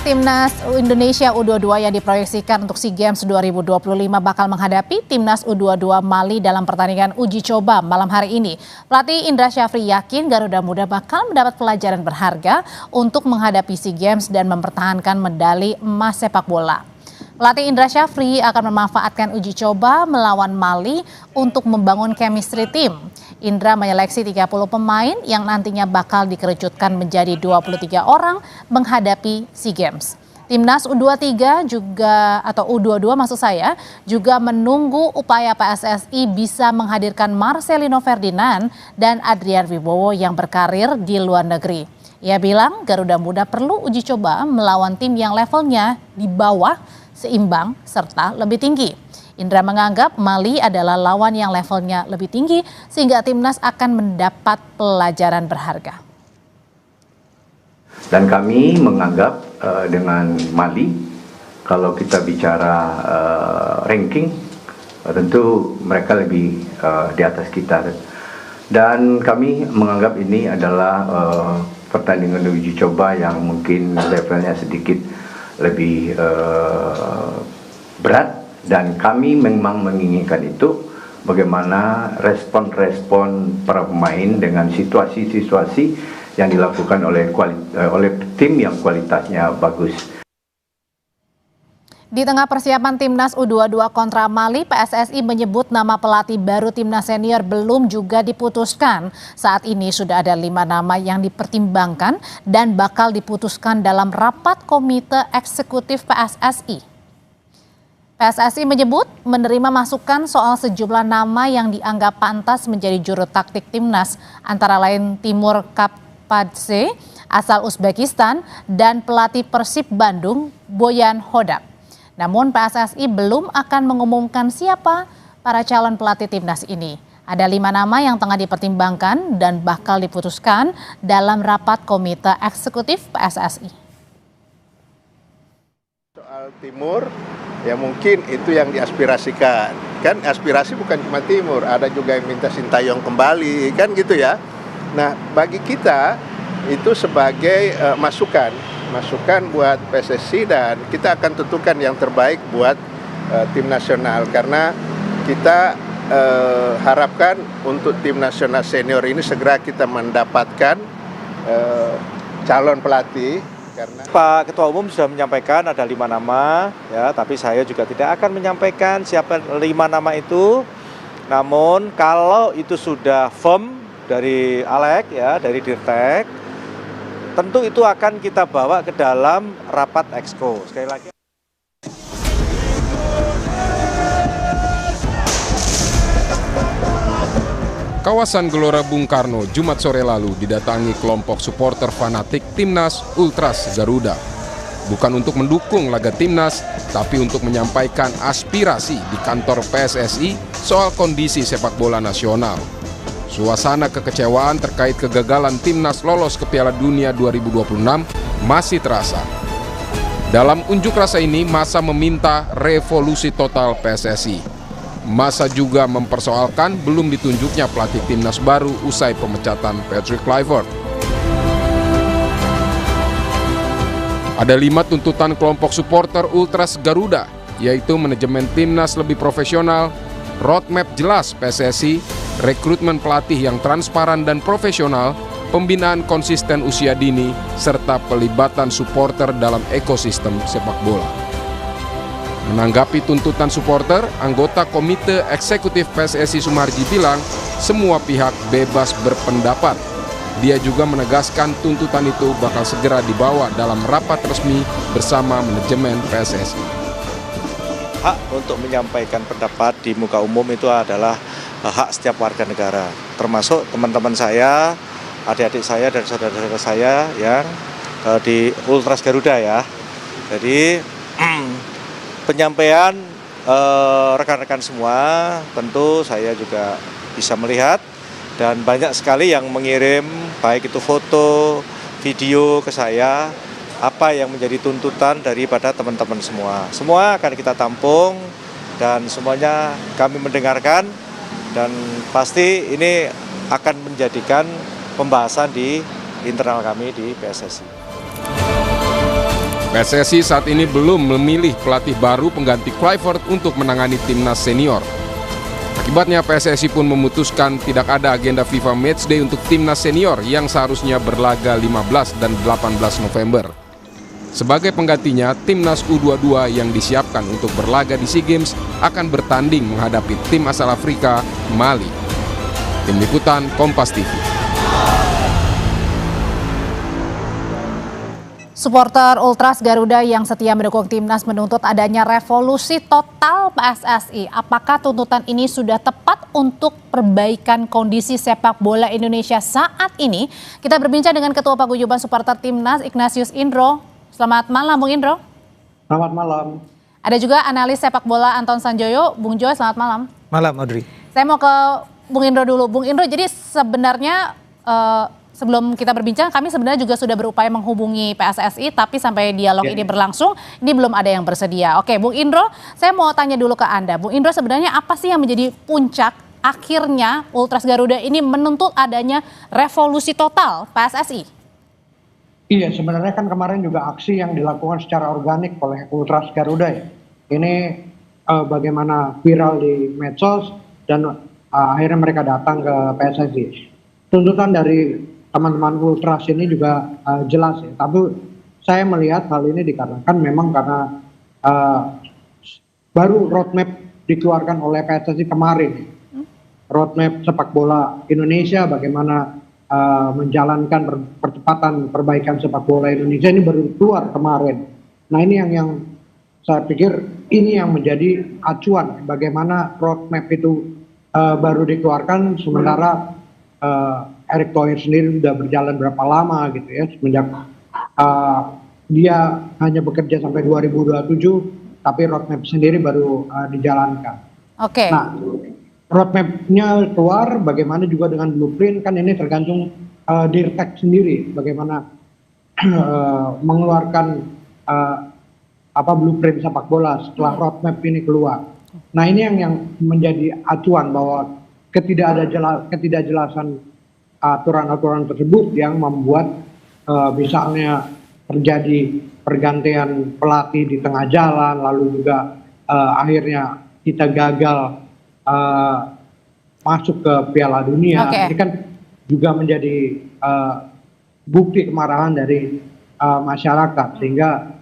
Timnas Indonesia U22 yang diproyeksikan untuk SEA Games 2025 bakal menghadapi Timnas U22 Mali dalam pertandingan uji coba malam hari ini. Pelatih Indra Syafri yakin Garuda Muda bakal mendapat pelajaran berharga untuk menghadapi SEA Games dan mempertahankan medali emas sepak bola. Pelatih Indra Syafri akan memanfaatkan uji coba melawan Mali untuk membangun chemistry tim. Indra menyeleksi 30 pemain yang nantinya bakal dikerucutkan menjadi 23 orang menghadapi SEA Games. Timnas U23 U22 maksud saya juga menunggu upaya PSSI bisa menghadirkan Marcelino Ferdinand dan Adrian Wibowo yang berkarir di luar negeri. Ia bilang Garuda Muda perlu uji coba melawan tim yang levelnya di bawah, seimbang, serta lebih tinggi. Indra menganggap Mali adalah lawan yang levelnya lebih tinggi sehingga timnas akan mendapat pelajaran berharga. Dan kami menganggap dengan Mali, kalau kita bicara ranking, tentu mereka lebih di atas kita. Dan kami menganggap ini adalah pertandingan uji coba yang mungkin levelnya sedikit lebih berat. Dan kami memang menginginkan itu, bagaimana respon-respon para pemain dengan situasi-situasi yang dilakukan oleh tim yang kualitasnya bagus. Di tengah persiapan Timnas U22 kontra Mali, PSSI menyebut nama pelatih baru Timnas Senior belum juga diputuskan. Saat ini sudah ada 5 nama yang dipertimbangkan dan bakal diputuskan dalam rapat komite eksekutif PSSI. PSSI menyebut menerima masukan soal sejumlah nama yang dianggap pantas menjadi juru taktik timnas, antara lain Timur Kapadze asal Uzbekistan dan pelatih Persib Bandung Boyan Hodak. Namun PSSI belum akan mengumumkan siapa para calon pelatih timnas ini. Ada 5 nama yang tengah dipertimbangkan dan bakal diputuskan dalam rapat komite eksekutif PSSI. Soal Timur, ya mungkin itu yang diaspirasikan. Kan aspirasi bukan cuma Timur, ada juga yang minta Sintayong kembali, kan gitu ya. Nah, bagi kita itu sebagai masukan buat PSSI, dan kita akan tentukan yang terbaik buat tim nasional. Karena kita harapkan untuk tim nasional senior ini segera kita mendapatkan calon pelatih. Karena Pak Ketua Umum sudah menyampaikan ada 5 nama, ya, tapi saya juga tidak akan menyampaikan siapa 5 nama itu. Namun kalau itu sudah firm dari Alek, ya, dari Dirtek, tentu itu akan kita bawa ke dalam rapat exco. Sekali lagi. Kawasan Gelora Bung Karno Jumat sore lalu didatangi kelompok supporter fanatik Timnas Ultras Garuda. Bukan untuk mendukung laga Timnas, tapi untuk menyampaikan aspirasi di kantor PSSI soal kondisi sepak bola nasional. Suasana kekecewaan terkait kegagalan Timnas lolos ke Piala Dunia 2026 masih terasa. Dalam unjuk rasa ini, massa meminta revolusi total PSSI. Massa juga mempersoalkan belum ditunjuknya pelatih timnas baru usai pemecatan Patrick Kluivert. Ada 5 tuntutan kelompok supporter Ultras Garuda, yaitu manajemen timnas lebih profesional, roadmap jelas PSSI, rekrutmen pelatih yang transparan dan profesional, pembinaan konsisten usia dini, serta pelibatan supporter dalam ekosistem sepak bola. Menanggapi tuntutan supporter, anggota Komite Eksekutif PSSI Sumarji bilang semua pihak bebas berpendapat. Dia juga menegaskan tuntutan itu bakal segera dibawa dalam rapat resmi bersama manajemen PSSI. Hak untuk menyampaikan pendapat di muka umum itu adalah hak setiap warga negara, termasuk teman-teman saya, adik-adik saya dan saudara-saudara saya yang di Ultras Garuda, ya. Jadi penyampaian rekan-rekan semua tentu saya juga bisa melihat, dan banyak sekali yang mengirim baik itu foto, video ke saya apa yang menjadi tuntutan daripada teman-teman semua. Semua akan kita tampung dan semuanya kami mendengarkan, dan pasti ini akan menjadikan pembahasan di internal kami di PSSI. PSSI saat ini belum memilih pelatih baru pengganti Kluivert untuk menangani timnas senior. Akibatnya PSSI pun memutuskan tidak ada agenda FIFA Matchday untuk timnas senior yang seharusnya berlaga 15 dan 18 November. Sebagai penggantinya, timnas U22 yang disiapkan untuk berlaga di SEA Games akan bertanding menghadapi tim asal Afrika, Mali. Tim Liputan Kompas TV. Supporter Ultras Garuda yang setia mendukung timnas menuntut adanya revolusi total PSSI. Apakah tuntutan ini sudah tepat untuk perbaikan kondisi sepak bola Indonesia saat ini? Kita berbincang dengan Ketua Paguyuban Supporter Timnas Ignatius Indro. Selamat malam, Bung Indro. Selamat malam. Ada juga analis sepak bola Anton Sanjoyo. Bung Joy, selamat malam. Malam, Audrey. Saya mau ke Bung Indro dulu. Bung Indro, jadi sebenarnya sebelum kita berbincang, kami sebenarnya juga sudah berupaya menghubungi PSSI, tapi sampai dialog ini berlangsung, ini belum ada yang bersedia. Oke, Bung Indro, saya mau tanya dulu ke Anda. Bung Indro, sebenarnya apa sih yang menjadi puncak akhirnya Ultras Garuda ini menuntut adanya revolusi total PSSI? Iya, sebenarnya kan kemarin juga aksi yang dilakukan secara organik oleh Ultras Garuda ya. Ini bagaimana viral di medsos dan akhirnya mereka datang ke PSSI. Tuntutan dari teman-teman Ultras ini juga jelas ya, tapi saya melihat hal ini dikarenakan memang karena baru roadmap dikeluarkan oleh PSSI kemarin. Roadmap sepak bola Indonesia, bagaimana menjalankan percepatan perbaikan sepak bola Indonesia ini baru keluar kemarin. Nah ini yang saya pikir ini yang menjadi acuan bagaimana roadmap itu baru dikeluarkan sementara Erick Thohir sendiri sudah berjalan berapa lama gitu ya, semenjak dia hanya bekerja sampai 2027, tapi roadmap sendiri baru dijalankan. Oke. Nah, roadmap-nya keluar, bagaimana juga dengan blueprint, kan ini tergantung Dirtek sendiri, bagaimana mengeluarkan blueprint sepak bola setelah roadmap ini keluar. Nah ini yang menjadi acuan bahwa ketidakjelasan aturan-aturan tersebut yang membuat misalnya terjadi pergantian pelatih di tengah jalan, lalu juga akhirnya kita gagal masuk ke Piala Dunia. Ini kan juga menjadi bukti kemarahan dari masyarakat, sehingga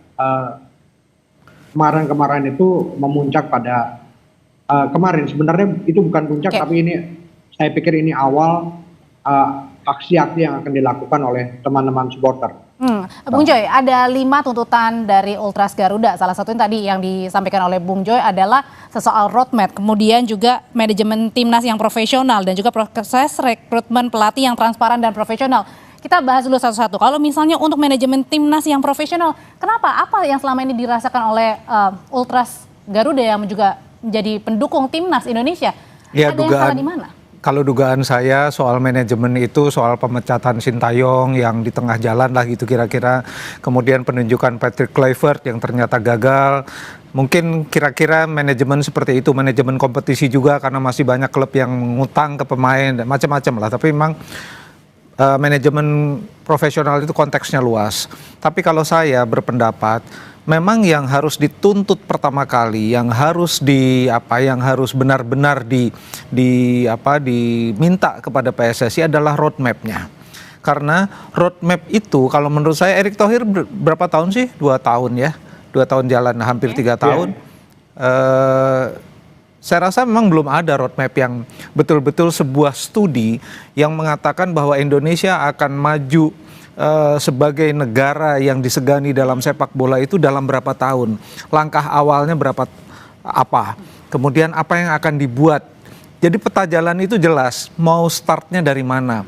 kemarin itu memuncak pada kemarin. Sebenarnya itu bukan puncak, tapi ini saya pikir ini awal aksi-aksi yang akan dilakukan oleh teman-teman supporter. Bung Joy, ada 5 tuntutan dari Ultras Garuda. Salah satunya tadi yang disampaikan oleh Bung Joy adalah soal roadmap, kemudian juga manajemen timnas yang profesional, dan juga proses rekrutmen pelatih yang transparan dan profesional. Kita bahas dulu satu-satu. Kalau misalnya untuk manajemen timnas yang profesional, kenapa? Apa yang selama ini dirasakan oleh Ultras Garuda yang juga menjadi pendukung timnas Indonesia? Ya, ada yang salah di mana? Kalau dugaan saya soal manajemen itu soal pemecatan Sintayong yang di tengah jalan lah gitu kira-kira. Kemudian penunjukan Patrick Kluivert yang ternyata gagal. Mungkin kira-kira manajemen seperti itu, manajemen kompetisi juga karena masih banyak klub yang ngutang ke pemain dan macam-macam lah. Tapi memang manajemen profesional itu konteksnya luas. Tapi kalau saya berpendapat memang yang harus dituntut pertama kali, yang harus benar-benar diminta kepada PSSI adalah roadmap-nya. Karena roadmap itu kalau menurut saya, Erick Thohir berapa tahun sih? 2 tahun ya, 2 tahun jalan, hampir 3 tahun. Saya rasa memang belum ada roadmap yang betul-betul sebuah studi yang mengatakan bahwa Indonesia akan maju sebagai negara yang disegani dalam sepak bola itu dalam berapa tahun, langkah awalnya apa, kemudian apa yang akan dibuat. Jadi peta jalan itu jelas, mau startnya dari mana.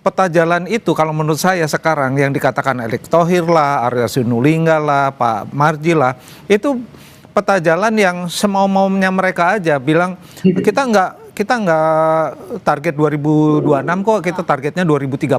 Peta jalan itu kalau menurut saya sekarang yang dikatakan Erick Thohir lah, Arya Sinulinga lah, Pak Marji lah, itu peta jalan yang semau-maunya mereka aja bilang kita nggak target 2026 kok, kita targetnya 2030.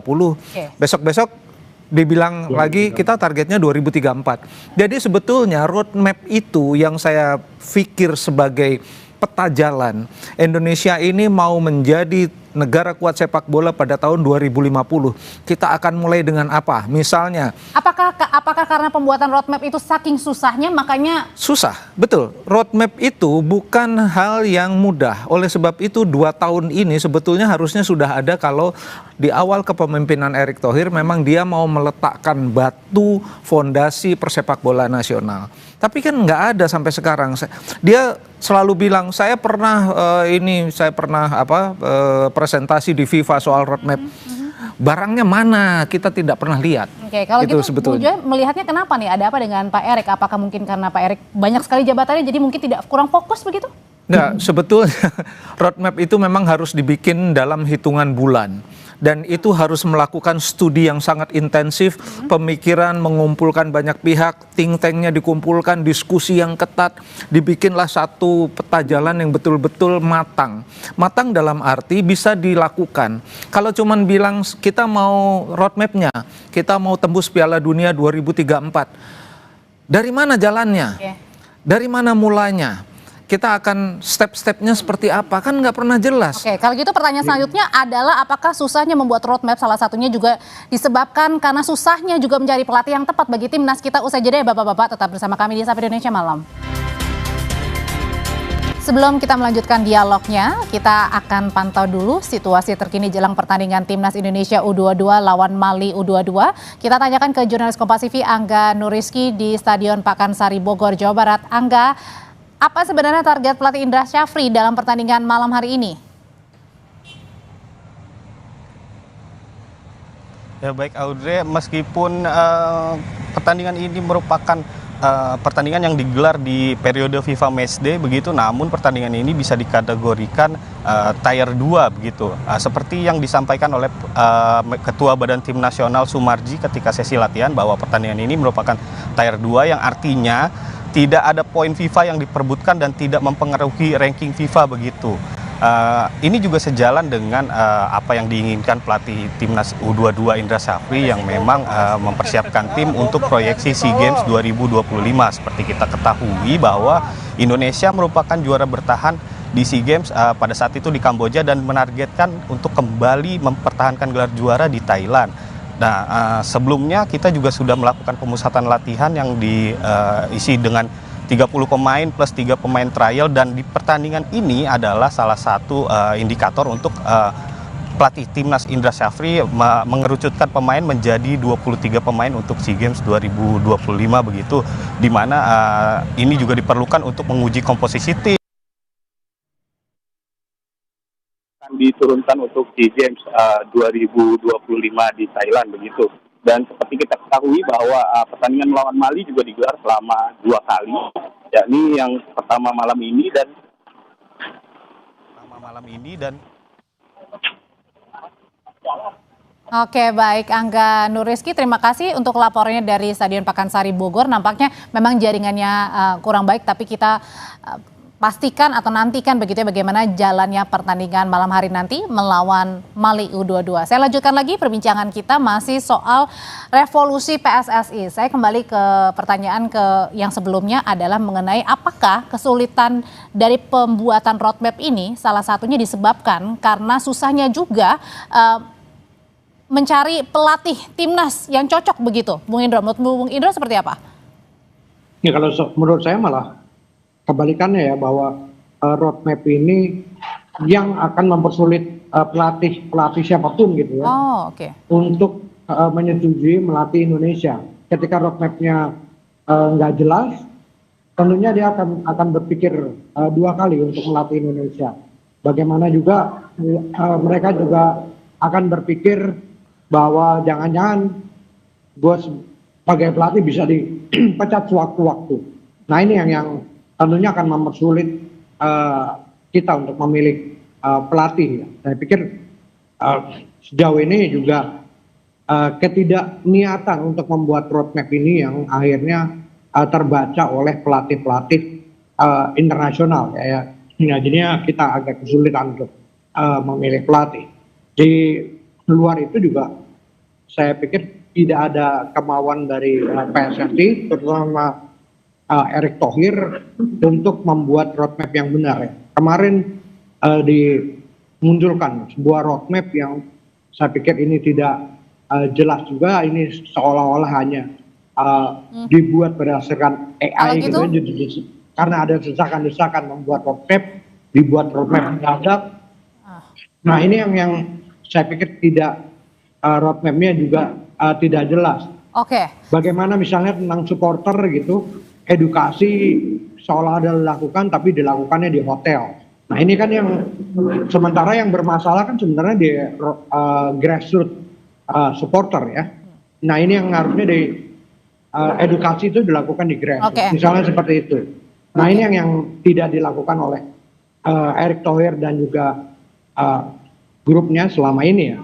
Besok-besok dibilang lagi kita targetnya 2034. Jadi sebetulnya roadmap itu yang saya pikir sebagai peta jalan. Indonesia ini mau menjadi negara kuat sepak bola pada tahun 2050. Kita akan mulai dengan apa? Misalnya, Apakah karena pembuatan roadmap itu saking susahnya makanya susah, betul. Roadmap itu bukan hal yang mudah. Oleh sebab itu 2 tahun ini sebetulnya harusnya sudah ada kalau di awal kepemimpinan Erick Thohir memang dia mau meletakkan batu fondasi persepak bola nasional. Tapi kan nggak ada sampai sekarang. Dia selalu bilang saya pernah presentasi di FIFA soal roadmap. Barangnya mana? Kita tidak pernah lihat. Oke, kalau itu gitu sebetulnya. Bu Jo melihatnya kenapa nih? Ada apa dengan Pak Erick? Apakah mungkin karena Pak Erick banyak sekali jabatannya jadi mungkin kurang fokus begitu? Nggak, sebetulnya roadmap itu memang harus dibikin dalam hitungan bulan. Dan itu harus melakukan studi yang sangat intensif, pemikiran, mengumpulkan banyak pihak, think tanknya dikumpulkan, diskusi yang ketat, dibikinlah satu peta jalan yang betul-betul matang. Matang dalam arti bisa dilakukan. Kalau cuman bilang kita mau roadmapnya, kita mau tembus Piala Dunia 2034, dari mana jalannya? Dari mana mulanya? Kita akan step-stepnya seperti apa, kan nggak pernah jelas. Oke, kalau gitu pertanyaan selanjutnya adalah apakah susahnya membuat roadmap salah satunya juga disebabkan karena susahnya juga mencari pelatih yang tepat bagi timnas kita. Usai jeda ya Bapak-Bapak, tetap bersama kami di Sapa Indonesia Malam. Sebelum kita melanjutkan dialognya, kita akan pantau dulu situasi terkini jelang pertandingan Timnas Indonesia U22 lawan Mali U22. Kita tanyakan ke jurnalis Kompas TV Angga Nuriski di Stadion Pakansari Bogor, Jawa Barat. Angga, apa sebenarnya target pelatih Indra Syafri dalam pertandingan malam hari ini? Ya baik Audrey, meskipun pertandingan ini merupakan pertandingan yang digelar di periode FIFA Matchday begitu, namun pertandingan ini bisa dikategorikan Tier 2 begitu. Seperti yang disampaikan oleh Ketua Badan Tim Nasional Sumarji ketika sesi latihan bahwa pertandingan ini merupakan Tier 2 yang artinya tidak ada poin FIFA yang diperebutkan dan tidak mempengaruhi ranking FIFA begitu. Ini juga sejalan dengan apa yang diinginkan pelatih Timnas U22 Indra Syafri yang memang mempersiapkan tim untuk proyeksi SEA Games 2025. Seperti kita ketahui bahwa Indonesia merupakan juara bertahan di SEA Games pada saat itu di Kamboja dan menargetkan untuk kembali mempertahankan gelar juara di Thailand. Nah, sebelumnya kita juga sudah melakukan pemusatan latihan yang diisi dengan 30 pemain plus 3 pemain trial, dan di pertandingan ini adalah salah satu indikator untuk pelatih Timnas Indra Syafri mengerucutkan pemain menjadi 23 pemain untuk SEA Games 2025 begitu, di mana ini juga diperlukan untuk menguji komposisi tim diturunkan untuk SEA Games 2025 di Thailand begitu. Dan seperti kita ketahui bahwa pertandingan melawan Mali juga digelar selama 2 kali, yakni yang pertama malam ini dan Oke, baik Angga Nuriski, terima kasih untuk laporannya dari Stadion Pakansari Bogor. Nampaknya memang jaringannya kurang baik, tapi kita pastikan atau nantikan begitu ya bagaimana jalannya pertandingan malam hari nanti melawan Mali U22. Saya lanjutkan lagi perbincangan kita masih soal revolusi PSSI. Saya kembali ke pertanyaan yang sebelumnya adalah mengenai apakah kesulitan dari pembuatan roadmap ini salah satunya disebabkan karena susahnya juga mencari pelatih timnas yang cocok begitu. Bung Indro, menurut Bung Indro seperti apa? Ya kalau menurut saya malah kebalikannya ya, bahwa roadmap ini yang akan mempersulit pelatih siapapun gitu ya, untuk menyetujui melatih Indonesia. Ketika roadmapnya nggak jelas, tentunya dia akan berpikir 2 kali untuk melatih Indonesia. Bagaimana juga mereka juga akan berpikir bahwa jangan-jangan gue sebagai pelatih bisa dipecat sewaktu-waktu. Nah ini yang tentunya akan mempersulit kita untuk memilih pelatih. Saya pikir sejauh ini juga ketidakniatan untuk membuat roadmap ini yang akhirnya terbaca oleh pelatih-pelatih internasional. Ya, jadinya kita agak kesulitan untuk memilih pelatih. Di luar itu juga saya pikir tidak ada kemauan dari PSSI, terutama Erick Thohir, untuk membuat roadmap yang benar ya. Kemarin di munculkan sebuah roadmap yang saya pikir ini tidak jelas juga, ini seolah-olah hanya dibuat berdasarkan AI gitu, karena ada desakan-desakan membuat roadmap, dibuat roadmap mendadak. Nah ini yang saya pikir tidak, roadmapnya juga tidak jelas. Oke. Bagaimana misalnya tentang supporter gitu, edukasi seolah ada dilakukan tapi dilakukannya di hotel. Nah ini kan yang sementara yang bermasalah kan sebenarnya di grassroots supporter ya. Nah ini yang harusnya di edukasi itu dilakukan di grassroots, misalnya seperti itu. Nah ini yang tidak dilakukan oleh Erick Thohir dan juga grupnya selama ini ya.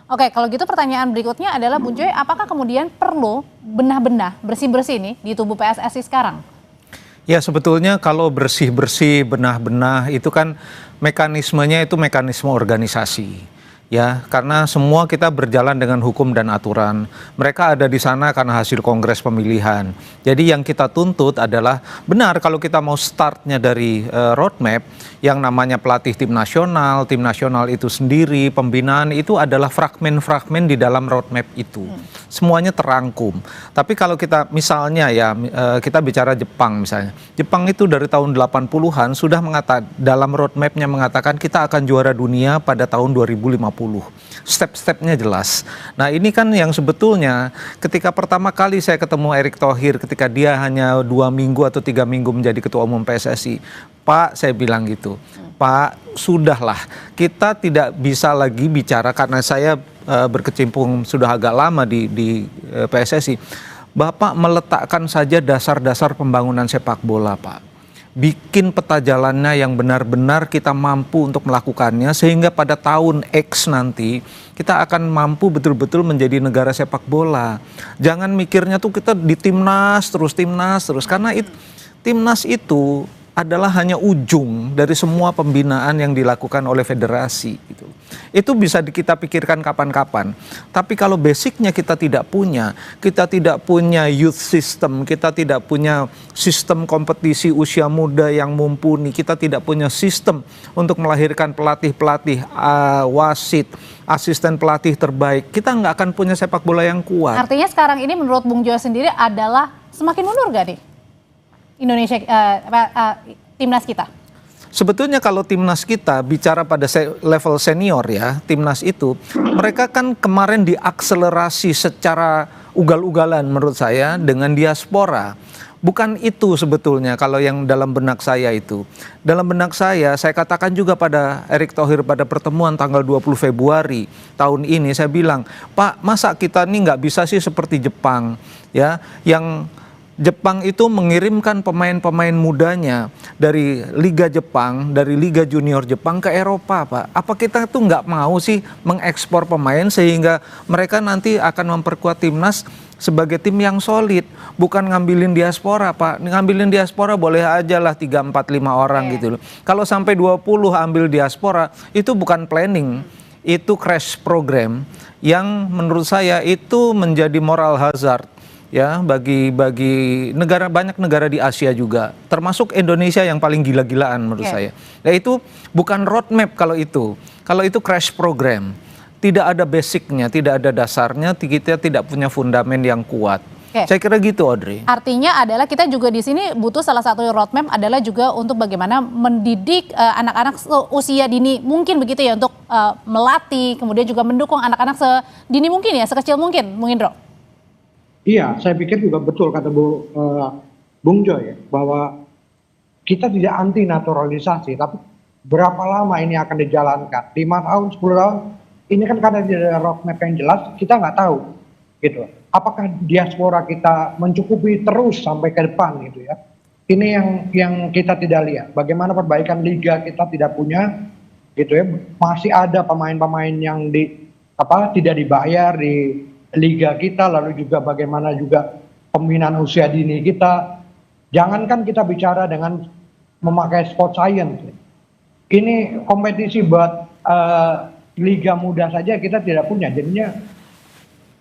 Oke, kalau gitu pertanyaan berikutnya adalah Bung Joy, apakah kemudian perlu benah-benah bersih-bersih nih di tubuh PSSI sekarang? Ya sebetulnya kalau bersih-bersih, benah-benah itu kan mekanismenya itu mekanisme organisasi. Ya, karena semua kita berjalan dengan hukum dan aturan. Mereka ada di sana karena hasil kongres pemilihan. Jadi yang kita tuntut adalah benar kalau kita mau startnya dari roadmap yang namanya pelatih tim nasional itu sendiri, pembinaan itu adalah fragmen-fragmen di dalam roadmap itu. Semuanya terangkum. Tapi kalau kita misalnya ya, kita bicara Jepang misalnya. Jepang itu dari tahun 80-an sudah dalam roadmapnya mengatakan kita akan juara dunia pada tahun 2050. Step-stepnya jelas. Nah ini kan yang sebetulnya ketika pertama kali saya ketemu Erick Thohir ketika dia hanya 2 minggu atau 3 minggu menjadi ketua umum PSSI, Pak saya bilang gitu, Pak sudahlah kita tidak bisa lagi bicara karena saya berkecimpung sudah agak lama di PSSI. Bapak meletakkan saja dasar-dasar pembangunan sepak bola Pak. Bikin peta jalannya yang benar-benar kita mampu untuk melakukannya sehingga pada tahun X nanti kita akan mampu betul-betul menjadi negara sepak bola. Jangan mikirnya tuh kita di timnas terus karena timnas itu adalah hanya ujung dari semua pembinaan yang dilakukan oleh federasi gitu. Itu bisa kita pikirkan kapan-kapan. Tapi kalau basicnya kita tidak punya youth system, kita tidak punya sistem kompetisi usia muda yang mumpuni, kita tidak punya sistem untuk melahirkan pelatih-pelatih, wasit, asisten pelatih terbaik, kita nggak akan punya sepak bola yang kuat. Artinya sekarang ini menurut Bung Joy sendiri adalah semakin mundur gak nih Indonesia, timnas kita? Sebetulnya kalau timnas kita bicara pada level senior ya, timnas itu mereka kan kemarin diakselerasi secara ugal-ugalan menurut saya dengan diaspora. Bukan itu sebetulnya kalau yang dalam benak saya itu. Dalam benak saya katakan juga pada Erick Thohir pada pertemuan tanggal 20 Februari tahun ini, saya bilang, Pak masa kita ini nggak bisa sih seperti Jepang ya, yang Jepang itu mengirimkan pemain-pemain mudanya dari Liga Jepang, dari Liga Junior Jepang ke Eropa, Pak. Apa kita tuh nggak mau sih mengekspor pemain sehingga mereka nanti akan memperkuat timnas sebagai tim yang solid, bukan ngambilin diaspora, Pak. Ngambilin diaspora boleh aja lah 3, 4, 5 orang gitu loh. Kalau sampai 20 ambil diaspora, itu bukan planning, itu crash program yang menurut saya itu menjadi moral hazard. Ya, bagi banyak negara di Asia juga, termasuk Indonesia yang paling gila-gilaan menurut saya. Nah itu bukan roadmap kalau itu crash program, tidak ada basicnya, tidak ada dasarnya, kita tidak punya fundament yang kuat. Saya kira gitu, Audrey. Artinya adalah kita juga di sini butuh salah satu roadmap adalah juga untuk bagaimana mendidik anak-anak usia dini mungkin begitu ya, untuk melatih, kemudian juga mendukung anak-anak sedini mungkin ya, sekecil mungkin, Bung Indro. Iya, saya pikir juga betul kata Bung Joy ya, bahwa kita tidak anti naturalisasi, tapi berapa lama ini akan dijalankan? 5 tahun, 10 tahun? Ini kan karena tidak ada roadmap yang jelas, kita nggak tahu, gitu. Apakah diaspora kita mencukupi terus sampai ke depan, gitu ya? Ini yang kita tidak lihat. Bagaimana perbaikan liga kita tidak punya, gitu ya? Masih ada pemain-pemain yang tidak dibayar di liga kita, lalu juga bagaimana juga pembinaan usia dini kita. Jangankan kita bicara dengan memakai sport science, ini kompetisi buat liga muda saja kita tidak punya. Jadinya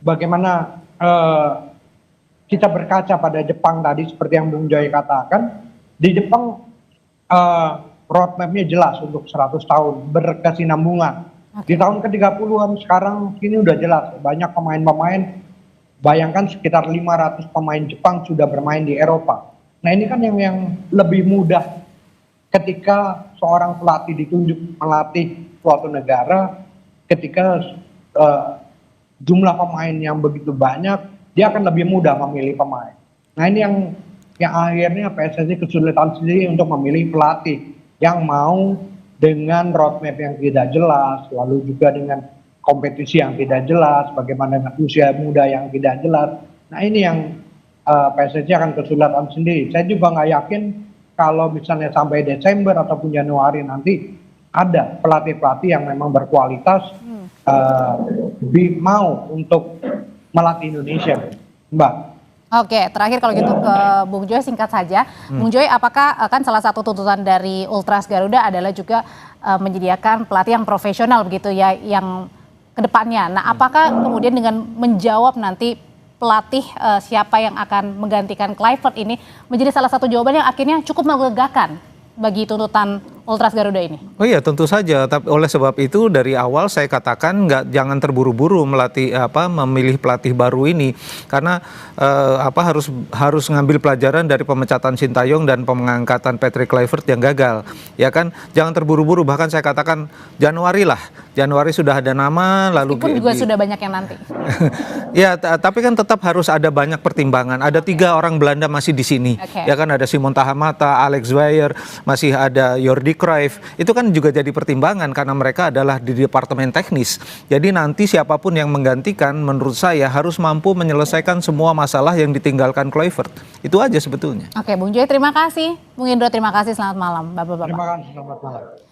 bagaimana kita berkaca pada Jepang tadi seperti yang Bung Joy katakan, di Jepang roadmap-nya jelas untuk 100 tahun, berkesinambungan. Di tahun ke-30-an sekarang ini udah jelas, banyak pemain-pemain, bayangkan sekitar 500 pemain Jepang sudah bermain di Eropa. Nah ini kan yang lebih mudah ketika seorang pelatih ditunjuk melatih suatu negara, ketika jumlah pemain yang begitu banyak, dia akan lebih mudah memilih pemain. Nah ini yang akhirnya PSSI kesulitan sendiri untuk memilih pelatih yang mau dengan roadmap yang tidak jelas, lalu juga dengan kompetisi yang tidak jelas, bagaimana dengan usia muda yang tidak jelas. Nah ini yang PSSI akan kesulitan sendiri. Saya juga nggak yakin kalau misalnya sampai Desember ataupun Januari nanti ada pelatih-pelatih yang memang berkualitas mau untuk melatih Indonesia, Mbak. Oke, terakhir kalau gitu ke Bung Joy singkat saja. Bung Joy, apakah kan salah satu tuntutan dari Ultras Garuda adalah juga menyediakan pelatih yang profesional begitu ya, yang kedepannya. Nah, apakah kemudian dengan menjawab nanti pelatih siapa yang akan menggantikan Kluivert ini menjadi salah satu jawaban yang akhirnya cukup melegakan bagi tuntutan Ultras Garuda ini? Oh iya, tentu saja. Tapi oleh sebab itu dari awal saya katakan jangan terburu-buru memilih pelatih baru ini, karena harus ngambil pelajaran dari pemecatan Sintayong dan pengangkatan Patrick Kluivert yang gagal. Ya kan, jangan terburu-buru. Bahkan saya katakan Januari sudah ada nama, lalu meskipun juga sudah banyak yang nanti. Ya, tapi kan tetap harus ada banyak pertimbangan. Ada 3 orang Belanda masih di sini. Ya kan, ada Simon Tahamata, Alex Weyer, masih ada Jordi Cruyff. Itu kan juga jadi pertimbangan karena mereka adalah di departemen teknis. Jadi nanti siapapun yang menggantikan menurut saya harus mampu menyelesaikan semua masalah yang ditinggalkan Kluivert. Itu aja sebetulnya. Oke, Bung Joy terima kasih. Bung Indro terima kasih, selamat malam Bapak-bapak. Terima kasih, selamat malam.